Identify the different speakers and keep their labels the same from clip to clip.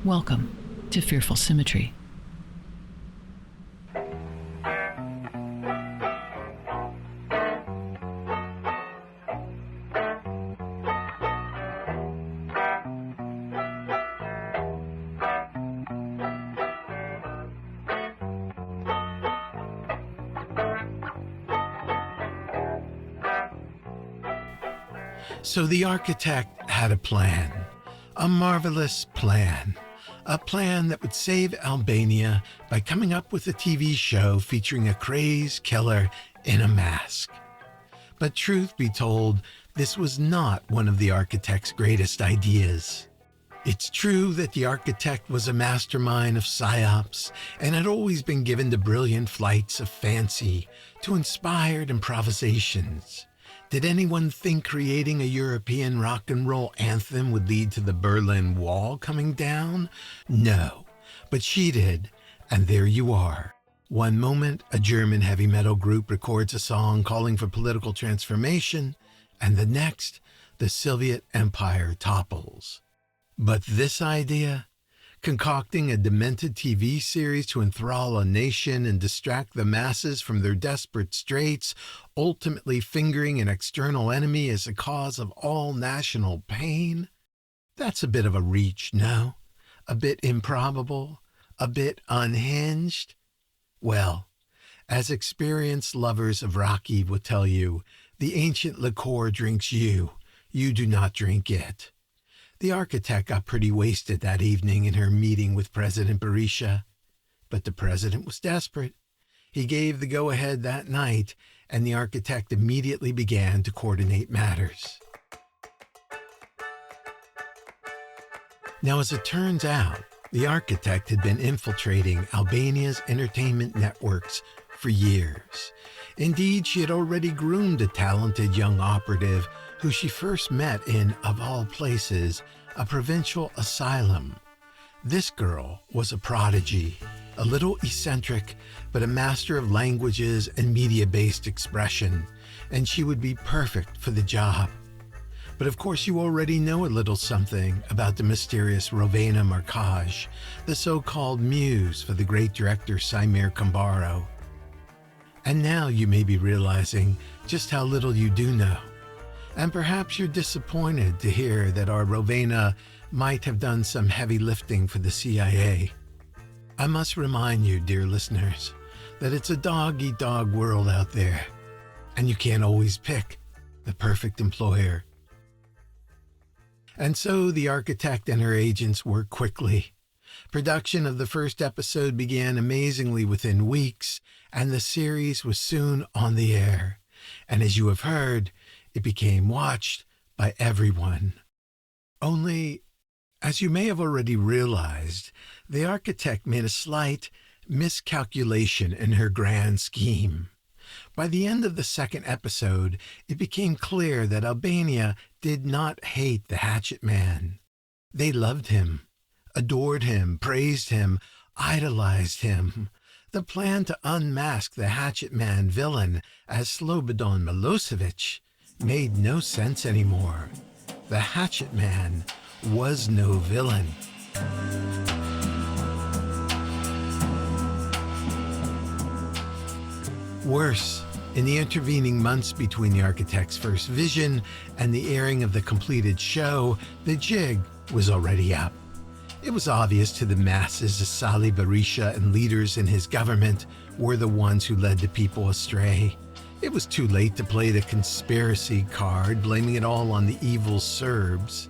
Speaker 1: Welcome to Fearful Symmetry.
Speaker 2: So the architect had a plan, a marvelous plan. A plan that would save Albania by coming up with a TV show featuring a crazed killer in a mask. But truth be told, this was not one of the architect's greatest ideas. It's true that the architect was a mastermind of psyops and had always been given to brilliant flights of fancy, to inspired improvisations. Did anyone think creating a European rock and roll anthem would lead to the Berlin Wall coming down? No, but she did, and there you are. One moment, a German heavy metal group records a song calling for political transformation, and the next, the Soviet Empire topples. But this idea, concocting a demented TV series to enthrall a nation and distract the masses from their desperate straits, ultimately fingering an external enemy as a cause of all national pain? That's a bit of a reach, no? A bit improbable? A bit unhinged? Well, as experienced lovers of raki will tell you, the ancient liqueur drinks you. You do not drink it. The architect got pretty wasted that evening in her meeting with President Berisha. But the president was desperate. He gave the go-ahead that night, and the architect immediately began to coordinate matters. Now, as it turns out, the architect had been infiltrating Albania's entertainment networks for years. Indeed, she had already groomed a talented young operative who she first met in, of all places, a provincial asylum. This girl was a prodigy, a little eccentric, but a master of languages and media-based expression, and she would be perfect for the job. But of course you already know a little something about the mysterious Rovena Markaj, the so-called muse for the great director Saimir Kambaro. And now you may be realizing just how little you do know. And perhaps you're disappointed to hear that our Rovena might have done some heavy lifting for the CIA. I must remind you, dear listeners, that it's a dog-eat-dog world out there, and you can't always pick the perfect employer. And so the architect and her agents worked quickly. Production of the first episode began amazingly within weeks, and the series was soon on the air. And as you have heard, it became watched by everyone. Only, as you may have already realized, the architect made a slight miscalculation in her grand scheme. By the end of the second episode, it became clear that Albania did not hate the Hatchet Man. They loved him, adored him, praised him, idolized him. The plan to unmask the Hatchet Man villain as Slobodan Milosevic made no sense anymore. The Hatchet Man was no villain. Worse, in the intervening months between the architect's first vision and the airing of the completed show, the jig was already up. It was obvious to the masses that Sali Berisha and leaders in his government were the ones who led the people astray. It was too late to play the conspiracy card, blaming it all on the evil Serbs.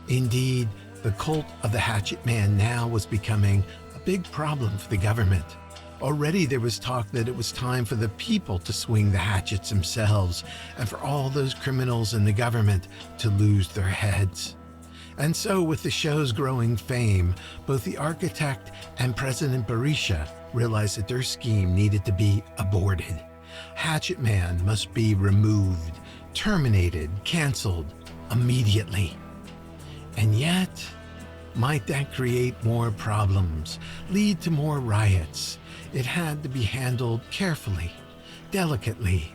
Speaker 2: Indeed, the cult of the Hatchet Man now was becoming a big problem for the government. Already there was talk that it was time for the people to swing the hatchets themselves and for all those criminals in the government to lose their heads. And so, with the show's growing fame, both the architect and President Berisha realized that their scheme needed to be aborted. Hatchet Man must be removed, terminated, canceled immediately. And yet, might that create more problems, lead to more riots? It had to be handled carefully, delicately.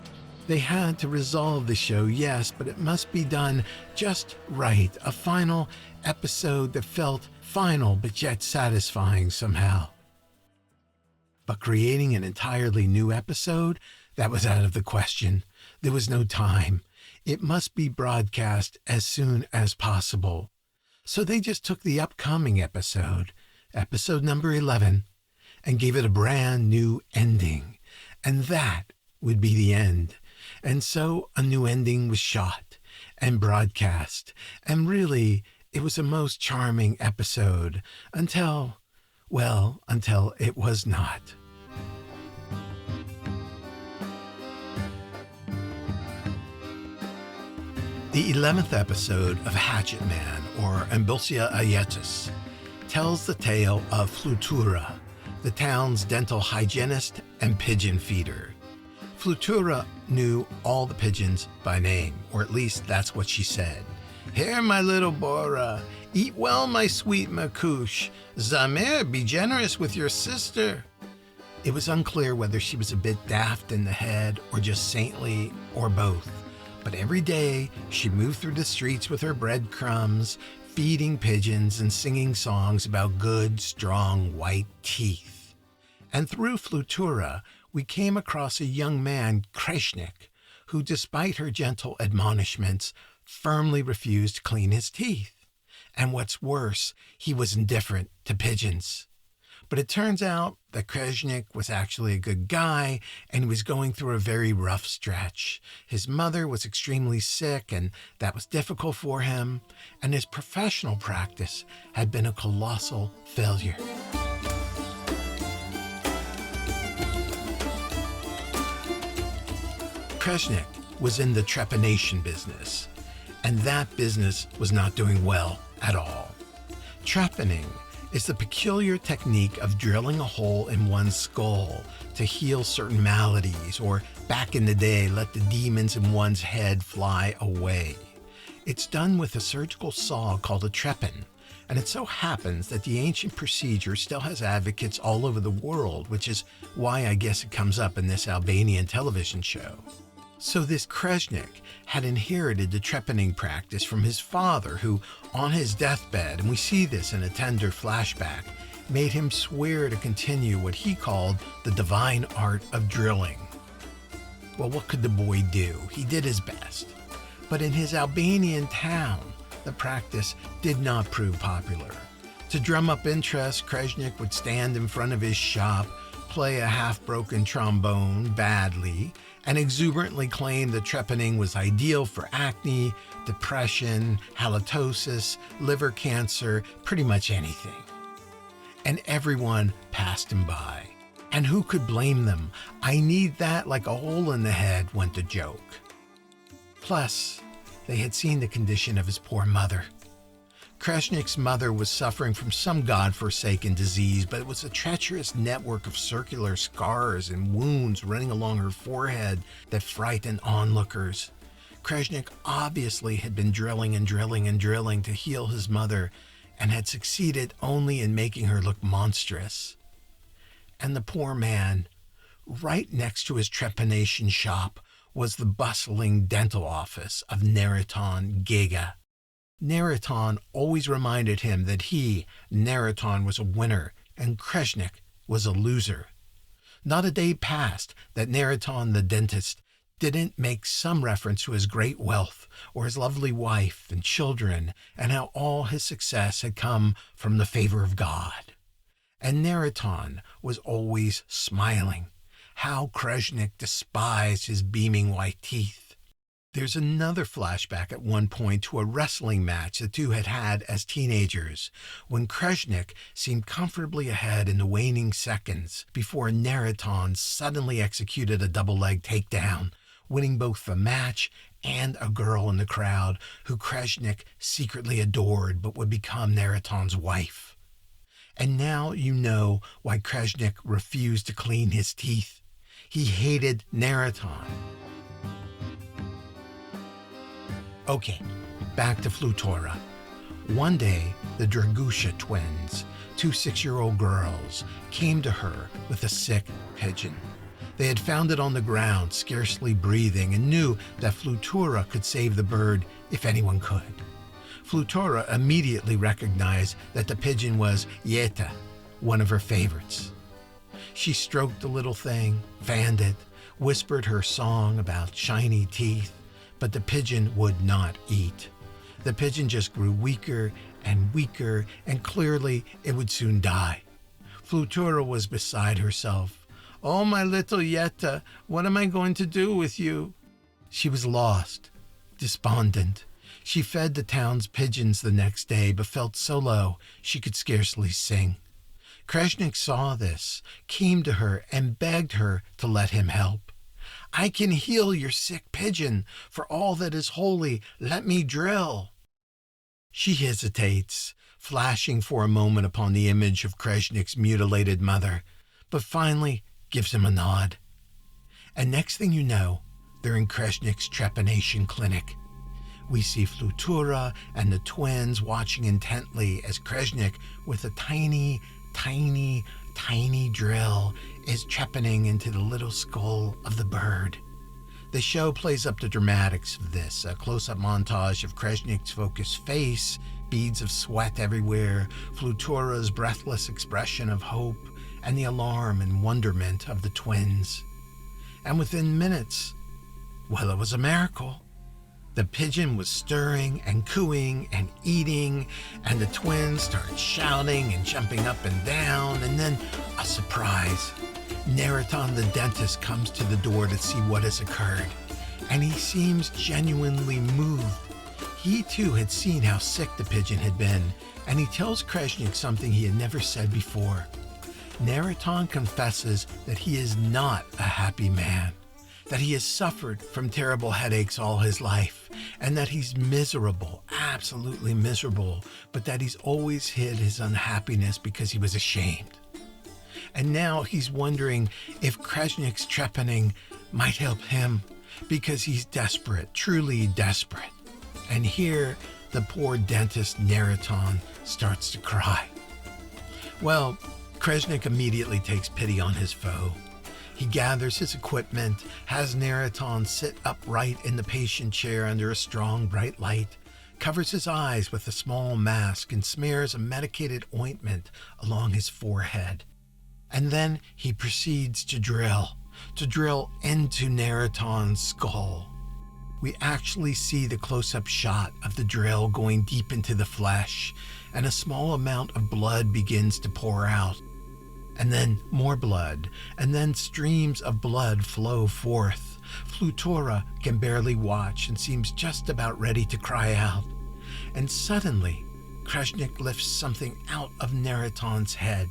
Speaker 2: They had to resolve the show, yes, but it must be done just right. A final episode that felt final but yet satisfying somehow. But creating an entirely new episode, that was out of the question. There was no time. It must be broadcast as soon as possible. So they just took the upcoming episode number 11, and gave it a brand new ending. And that would be the end. And so a new ending was shot and broadcast. And really, it was a most charming episode until it was not. The 11th episode of Hatchet Man, or Ambulsia Aietis, tells the tale of Flutura, the town's dental hygienist and pigeon feeder. Flutura knew all the pigeons by name, or at least that's what she said. "Here, my little Bora, eat well, my sweet Makush. Zamir, be generous with your sister." It was unclear whether she was a bit daft in the head or just saintly or both. But every day she moved through the streets with her breadcrumbs, feeding pigeons and singing songs about good, strong, white teeth. And through Flutura, we came across a young man, Kreshnik, who, despite her gentle admonishments, firmly refused to clean his teeth. And what's worse, he was indifferent to pigeons. But it turns out that Kreshnik was actually a good guy, and he was going through a very rough stretch. His mother was extremely sick, and that was difficult for him, and his professional practice had been a colossal failure. Kreshnik was in the trepanation business, and that business was not doing well at all. Trepanning is the peculiar technique of drilling a hole in one's skull to heal certain maladies, or back in the day, let the demons in one's head fly away. It's done with a surgical saw called a trepan, and it so happens that the ancient procedure still has advocates all over the world, which is why I guess it comes up in this Albanian television show. So this Kreshnik had inherited the trepanning practice from his father, who, on his deathbed, and we see this in a tender flashback, made him swear to continue what he called the divine art of drilling. Well, what could the boy do? He did his best. But in his Albanian town, the practice did not prove popular. To drum up interest, Kreshnik would stand in front of his shop, play a half-broken trombone badly, and exuberantly claim that trepanning was ideal for acne, depression, halitosis, liver cancer, pretty much anything. And everyone passed him by. And who could blame them? "I need that like a hole in the head," went the joke. Plus, they had seen the condition of his poor mother. Kreshnik's mother was suffering from some godforsaken disease, but it was a treacherous network of circular scars and wounds running along her forehead that frightened onlookers. Kreshnik obviously had been drilling and drilling and drilling to heal his mother, and had succeeded only in making her look monstrous. And the poor man, right next to his trepanation shop, was the bustling dental office of Neriton Giga. Neriton always reminded him that he, Neriton, was a winner and Kreshnik was a loser. Not a day passed that Neriton the dentist didn't make some reference to his great wealth or his lovely wife and children, and how all his success had come from the favor of God. And Neriton was always smiling. How Kreshnik despised his beaming white teeth. There's another flashback at one point to a wrestling match the two had had as teenagers, when Kreshnik seemed comfortably ahead in the waning seconds before Naraton suddenly executed a double-leg takedown, winning both the match and a girl in the crowd who Kreshnik secretly adored but would become Naraton's wife. And now you know why Kreshnik refused to clean his teeth. He hated Naraton. Okay, back to Flutora. One day, the Dragusha twins, two 6-year-old girls, came to her with a sick pigeon. They had found it on the ground, scarcely breathing, and knew that Flutora could save the bird if anyone could. Flutora immediately recognized that the pigeon was Yeta, one of her favorites. She stroked the little thing, fanned it, whispered her song about shiny teeth, but the pigeon would not eat. The pigeon just grew weaker and weaker, and clearly it would soon die. Flutora was beside herself. "Oh, my little Yeta, what am I going to do with you?" She was lost, despondent. She fed the town's pigeons the next day, but felt so low she could scarcely sing. Kreshnik saw this, came to her, and begged her to let him help. "I can heal your sick pigeon. For all that is holy, let me drill." She hesitates, flashing for a moment upon the image of Kreshnik's mutilated mother, but finally gives him a nod. And next thing you know, they're in Kreshnik's trepanation clinic. We see Flutora and the twins watching intently as Kreshnik, with a tiny, tiny, tiny drill, is trepanning into the little skull of the bird. The show plays up the dramatics of this, a close-up montage of Kreshnik's focused face, beads of sweat everywhere, Flutora's breathless expression of hope, and the alarm and wonderment of the twins. And within minutes, well, it was a miracle. The pigeon was stirring and cooing and eating, and the twins started shouting and jumping up and down, and then a surprise. Naraton the dentist comes to the door to see what has occurred, and he seems genuinely moved. He too had seen how sick the pigeon had been, and he tells Kreshnik something he had never said before. Naraton confesses that he is not a happy man, that he has suffered from terrible headaches all his life, and that he's miserable, absolutely miserable, but that he's always hid his unhappiness because he was ashamed. And now he's wondering if Kreshnik's trepanning might help him, because he's desperate, truly desperate. And here, the poor dentist Naraton starts to cry. Well, Kreshnik immediately takes pity on his foe. He gathers his equipment, has Naraton sit upright in the patient chair under a strong, bright light, covers his eyes with a small mask, and smears a medicated ointment along his forehead. And then he proceeds to drill into Naraton's skull. We actually see the close-up shot of the drill going deep into the flesh, and a small amount of blood begins to pour out. And then more blood, and then streams of blood flow forth. Flutora can barely watch and seems just about ready to cry out. And suddenly, Kreshnik lifts something out of Naraton's head.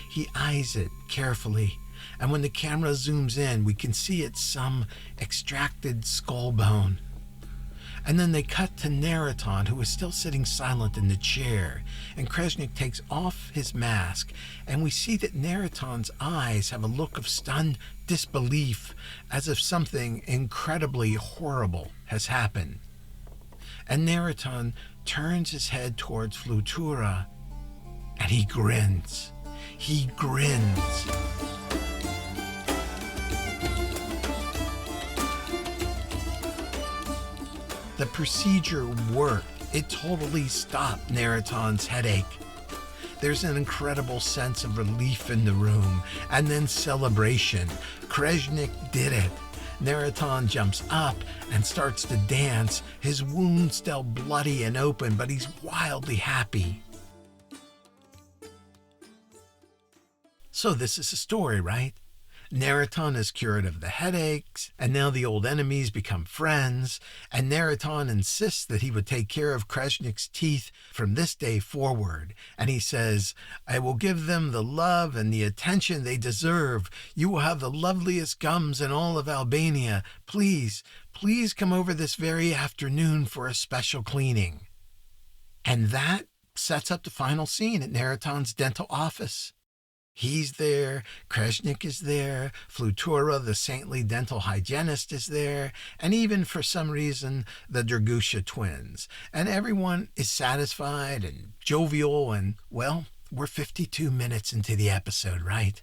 Speaker 2: He eyes it carefully, and when the camera zooms in, we can see it's some extracted skull bone. And then they cut to Naraton, who is still sitting silent in the chair, and Kreshnik takes off his mask, and we see that Naraton's eyes have a look of stunned disbelief, as if something incredibly horrible has happened. And Naraton turns his head towards Flutora, and he grins. He grins. The procedure worked. It totally stopped Naraton's headache. There's an incredible sense of relief in the room, and then celebration. Kreshnik did it. Naraton jumps up and starts to dance, his wound still bloody and open, but he's wildly happy. So this is a story, right? Neraton is cured of the headaches, and now the old enemies become friends, and Neraton insists that he would take care of Krezhnik's teeth from this day forward, and he says, I will give them the love and the attention they deserve. You will have the loveliest gums in all of Albania. Please, please come over this very afternoon for a special cleaning. And that sets up the final scene at Neraton's dental office. He's there, Krezhnik is there, Flutura, the saintly dental hygienist, is there, and even for some reason, the Dragusha twins. And everyone is satisfied and jovial, and, well, we're 52 minutes into the episode, right?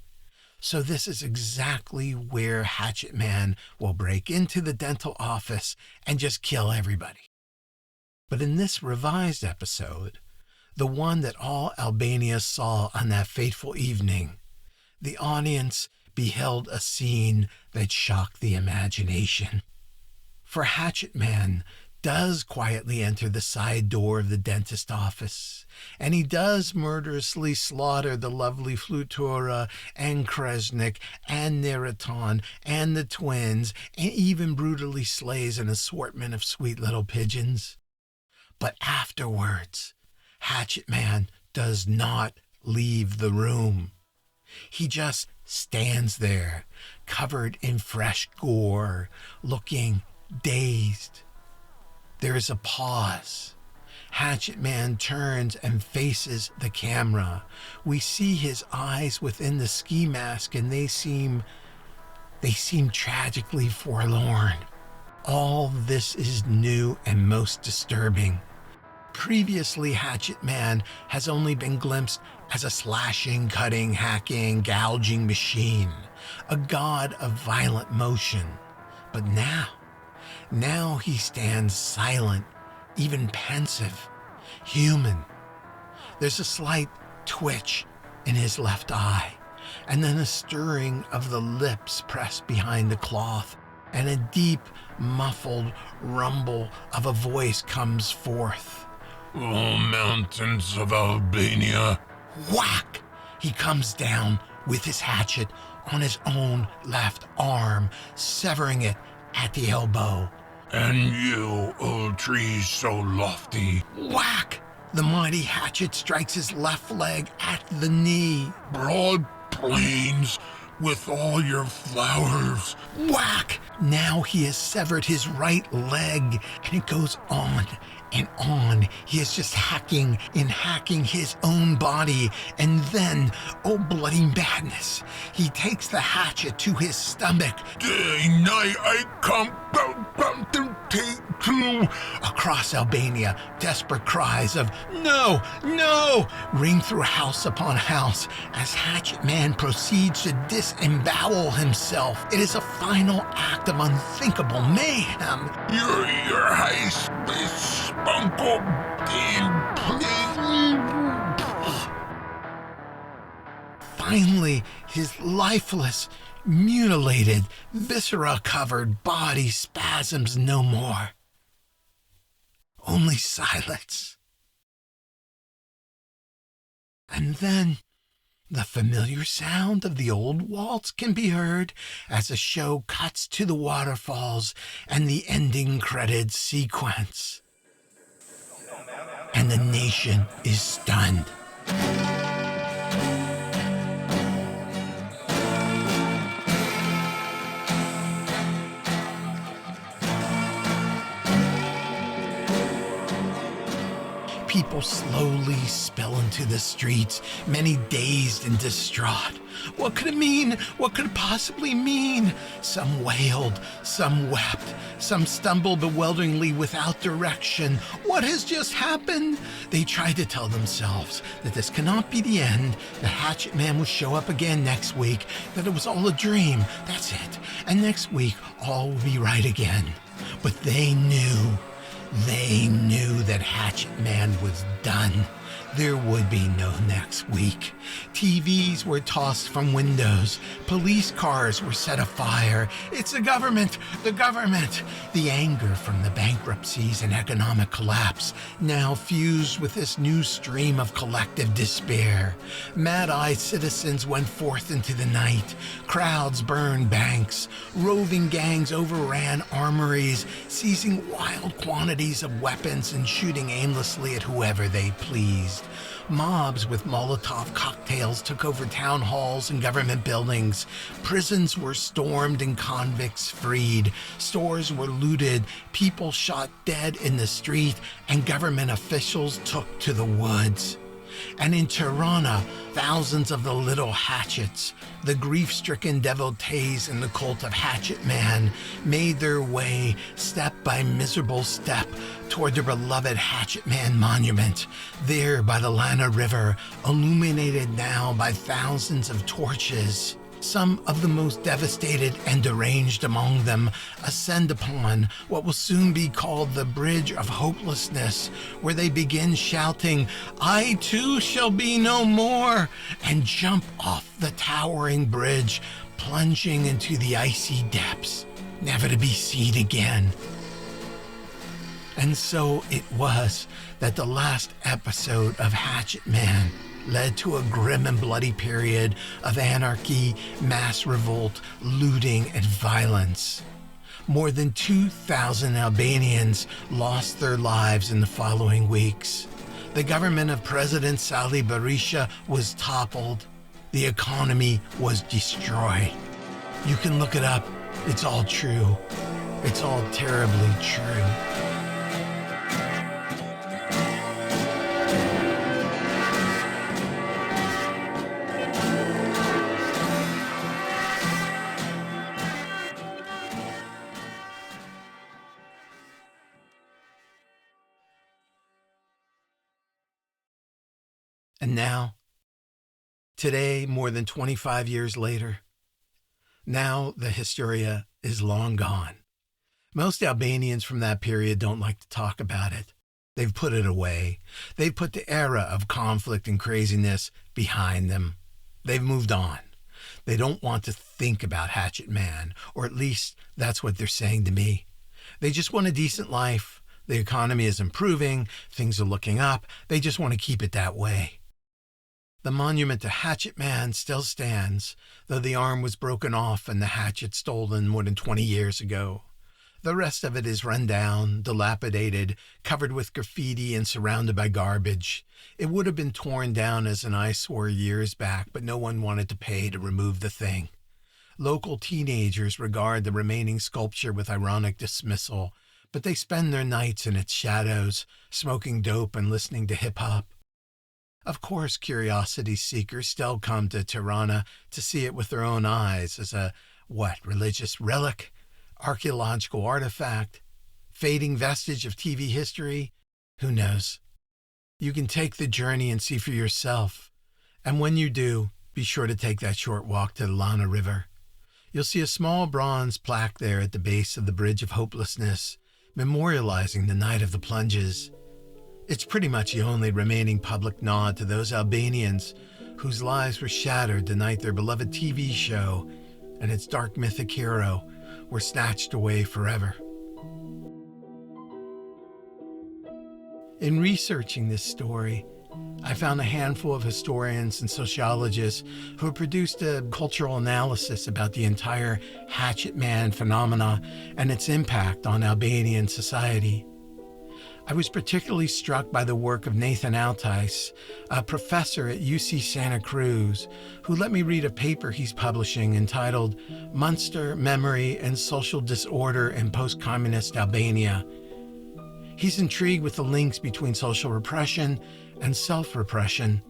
Speaker 2: So this is exactly where Hatchet Man will break into the dental office and just kill everybody. But in this revised episode, the one that all Albania saw on that fateful evening, the audience beheld a scene that shocked the imagination. For Hatchet Man does quietly enter the side door of the dentist office, and he does murderously slaughter the lovely Flutura and Krezhnik and Neraton and the twins, and even brutally slays an assortment of sweet little pigeons. But afterwards, Hatchet Man does not leave the room. He just stands there, covered in fresh gore, looking dazed. There is a pause. Hatchet Man turns and faces the camera. We see his eyes within the ski mask, and they seem tragically forlorn. All this is new and most disturbing. Previously, Hatchet Man has only been glimpsed as a slashing, cutting, hacking, gouging machine, a god of violent motion. But now he stands silent, even pensive, human. There's a slight twitch in his left eye, and then a stirring of the lips pressed behind the cloth, and a deep, muffled rumble of a voice comes forth.
Speaker 3: O mountains of Albania.
Speaker 2: Whack! He comes down with his hatchet on his own left arm, severing it at the elbow.
Speaker 3: And you, O trees so lofty.
Speaker 2: Whack! The mighty hatchet strikes his left leg at the knee.
Speaker 3: Broad plains with all your flowers.
Speaker 2: Whack! Now he has severed his right leg, and it goes on and on. He is just hacking his own body. And then, oh bloody madness, he takes the hatchet to his stomach.
Speaker 3: Day, night, I come to take you.
Speaker 2: Across Albania, desperate cries of "No! No!" ring through house upon house as Hatchet Man proceeds to disembowel himself. It is a final act of unthinkable mayhem.
Speaker 3: Your high space spunko.
Speaker 2: Finally, his lifeless, mutilated, viscera-covered body spasms no more. Only silence. And then the familiar sound of the old waltz can be heard as the show cuts to the waterfalls and the ending credits sequence. And the nation is stunned. People slowly spill into the streets, many dazed and distraught. What could it mean? What could it possibly mean? Some wailed, some wept, some stumbled bewilderingly without direction. What has just happened? They tried to tell themselves that this cannot be the end, that Hatchet Man will show up again next week, that it was all a dream, that's it, and next week all will be right again. But they knew that Hatchet Man was done. There would be no next week. TVs were tossed from windows. Police cars were set afire. It's the government, the government. The anger from the bankruptcies and economic collapse now fused with this new stream of collective despair. Mad-eyed citizens went forth into the night. Crowds burned banks. Roving gangs overran armories, seizing wild quantities of weapons and shooting aimlessly at whoever they pleased. Mobs with Molotov cocktails took over town halls and government buildings. Prisons were stormed and convicts freed. Stores were looted, people shot dead in the street, and government officials took to the woods. And in Tirana, thousands of the little hatchets, the grief-stricken devotees in the cult of Hatchet Man, made their way, step by miserable step, toward their beloved Hatchet Man monument, there by the Lana River, illuminated now by thousands of torches. Some of the most devastated and deranged among them ascend upon what will soon be called the Bridge of Hopelessness, where they begin shouting, "I too shall be no more," and jump off the towering bridge, plunging into the icy depths, never to be seen again. And so it was that the last episode of Hatchet Man led to a grim and bloody period of anarchy, mass revolt, looting, and violence. More than 2,000 Albanians lost their lives in the following weeks. The government of President Sali Berisha was toppled. The economy was destroyed. You can look it up. It's all true. It's all terribly true. And now, today, more than 25 years later, now the hysteria is long gone. Most Albanians from that period don't like to talk about it. They've put it away. They've put the era of conflict and craziness behind them. They've moved on. They don't want to think about Hatchet Man, or at least that's what they're saying to me. They just want a decent life. The economy is improving. Things are looking up. They just want to keep it that way. The monument to Hatchet Man still stands, though the arm was broken off and the hatchet stolen more than 20 years ago. The rest of it is run down, dilapidated, covered with graffiti and surrounded by garbage. It would have been torn down as an eyesore years back, but no one wanted to pay to remove the thing. Local teenagers regard the remaining sculpture with ironic dismissal, but they spend their nights in its shadows, smoking dope and listening to hip-hop. Of course, curiosity seekers still come to Tirana to see it with their own eyes as a, religious relic, archaeological artifact, fading vestige of TV history? Who knows? You can take the journey and see for yourself. And when you do, be sure to take that short walk to the Lana River. You'll see a small bronze plaque there at the base of the Bridge of Hopelessness, memorializing the night of the plunges. It's pretty much the only remaining public nod to those Albanians whose lives were shattered the night their beloved TV show and its dark mythic hero were snatched away forever. In researching this story, I found a handful of historians and sociologists who have produced a cultural analysis about the entire Hatchet Man phenomena and its impact on Albanian society. I was particularly struck by the work of Nathan Altice, a professor at UC Santa Cruz, who let me read a paper he's publishing entitled Munster, Memory, and Social Disorder in Post-Communist Albania. He's intrigued with the links between social repression and self-repression,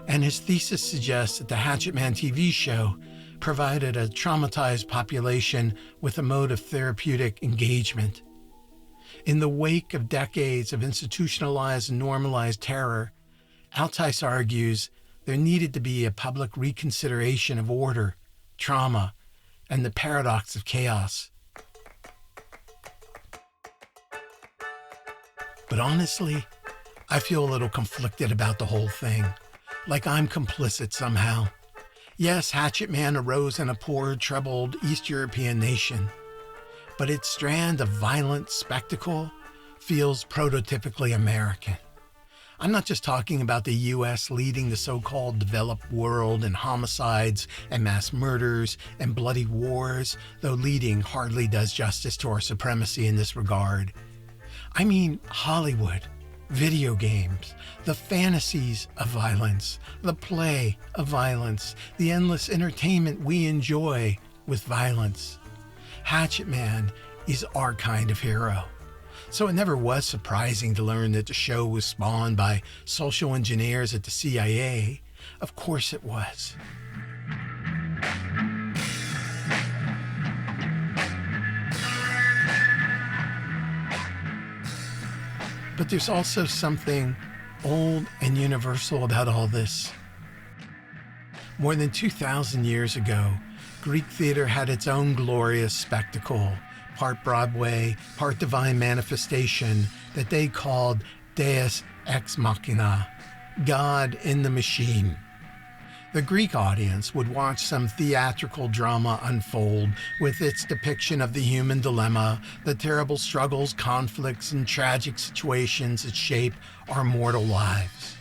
Speaker 2: and his thesis suggests that the Hatchet Man TV show provided a traumatized population with a mode of therapeutic engagement. In the wake of decades of institutionalized and normalized terror, Altice argues there needed to be a public reconsideration of order, trauma, and the paradox of chaos. But honestly, I feel a little conflicted about the whole thing, like I'm complicit somehow. Yes, Hatchet Man arose in a poor, troubled East European nation, but its strand of violent spectacle feels prototypically American. I'm not just talking about the U.S. leading the so-called developed world in homicides and mass murders and bloody wars, though leading hardly does justice to our supremacy in this regard. I mean Hollywood, video games, the fantasies of violence, the play of violence, the endless entertainment we enjoy with violence. Hatchet Man is our kind of hero. So it never was surprising to learn that the show was spawned by social engineers at the CIA. Of course it was. But there's also something old and universal about all this. More than 2,000 years ago, Greek theater had its own glorious spectacle, part Broadway, part divine manifestation, that they called Deus Ex Machina, God in the Machine. The Greek audience would watch some theatrical drama unfold with its depiction of the human dilemma, the terrible struggles, conflicts, and tragic situations that shape our mortal lives.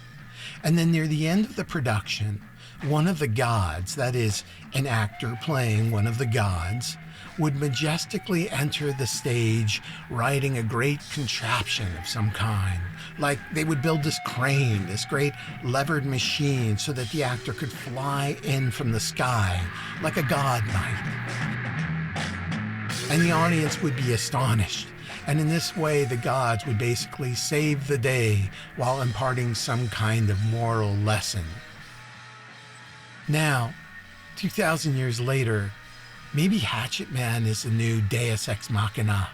Speaker 2: And then near the end of the production, one of the gods, that is, an actor playing one of the gods, would majestically enter the stage riding a great contraption of some kind. Like they would build this crane, this great levered machine, so that the actor could fly in from the sky like a god might. And the audience would be astonished. And in this way, the gods would basically save the day while imparting some kind of moral lesson. Now, 2,000 years later, maybe Hatchet Man is the new Deus Ex Machina,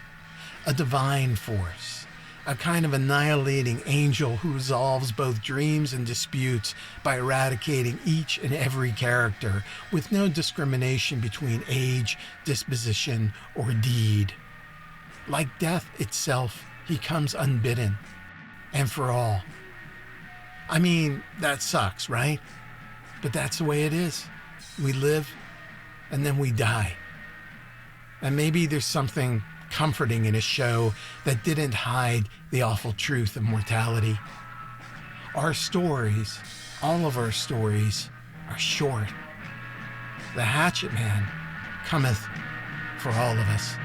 Speaker 2: a divine force, a kind of annihilating angel who resolves both dreams and disputes by eradicating each and every character with no discrimination between age, disposition, or deed. Like death itself, he comes unbidden, and for all. I mean, that sucks, right? But that's the way it is. We live, and then we die. And maybe there's something comforting in a show that didn't hide the awful truth of mortality. Our stories, all of our stories, are short. The Hatchet Man cometh for all of us.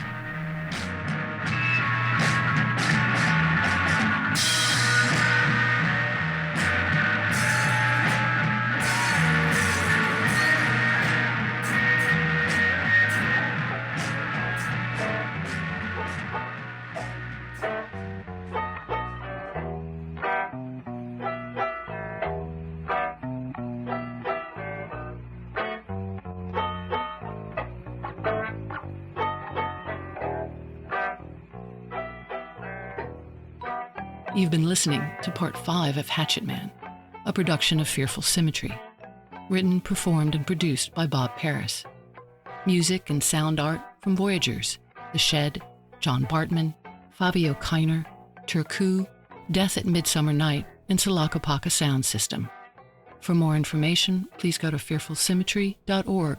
Speaker 1: You've been listening to Part 5 of Hatchet Man, a production of Fearful Symmetry. Written, performed, and produced by Bob Paris. Music and sound art from Voyagers, The Shed, John Bartman, Fabio Kiner, Turku, Death at Midsummer Night, and Salakapaka Sound System. For more information, please go to fearfulsymmetry.org